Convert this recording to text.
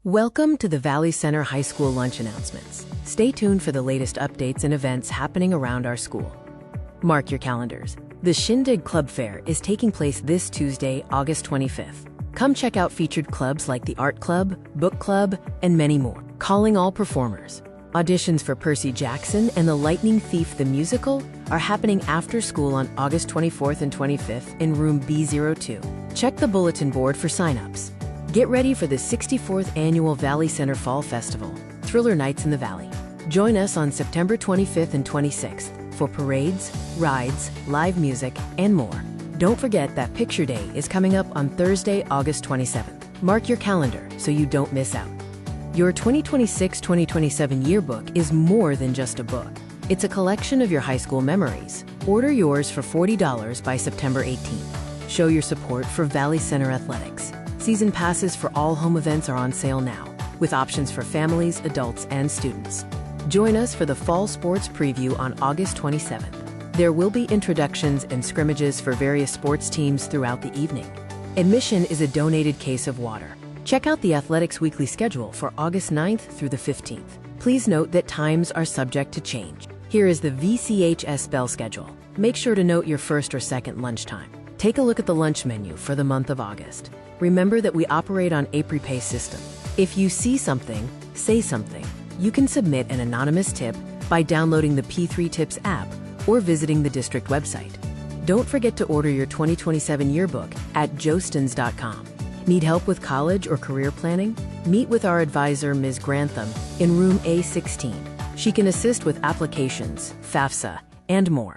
Welcome to the Valley Center High School lunch announcements. Stay tuned for the latest updates and events happening around our school. Mark your calendars. The Shindig Club Fair is taking place this Tuesday, August 25th. Come check out featured clubs like the Art Club, Book Club, and many more. Calling all performers. Auditions for Percy Jackson and the Lightning Thief the Musical are happening after school on August 24th and 25th in room B02. Check the bulletin board for signups. Get ready for the 64th Annual Valley Center Fall Festival, Thriller Nights in the Valley. Join us on September 25th and 26th for parades, rides, live music, and more. Don't forget that Picture Day is coming up on Thursday, August 27th. Mark your calendar so you don't miss out. Your 2026-2027 yearbook is more than just a book. It's a collection of your high school memories. Order yours for $40 by September 18th. Show your support for Valley Center Athletics. Season passes for all home events are on sale now, with options for families, adults, and students. Join us for the Fall Sports Preview on August 27th. There will be introductions and scrimmages for various sports teams throughout the evening. Admission is a donated case of water. Check out the Athletics Weekly schedule for August 9th through the 15th. Please note that times are subject to change. Here is the VCHS bell schedule. Make sure to note your first or second lunchtime. Take a look at the lunch menu for the month of August. Remember that we operate on a prepay system. If you see something, say something. You can submit an anonymous tip by downloading the P3 Tips app or visiting the district website. Don't forget to order your 2027 yearbook at jostens.com. Need help with college or career planning? Meet with our advisor, Ms. Grantham, in room A16. She can assist with applications, FAFSA, and more.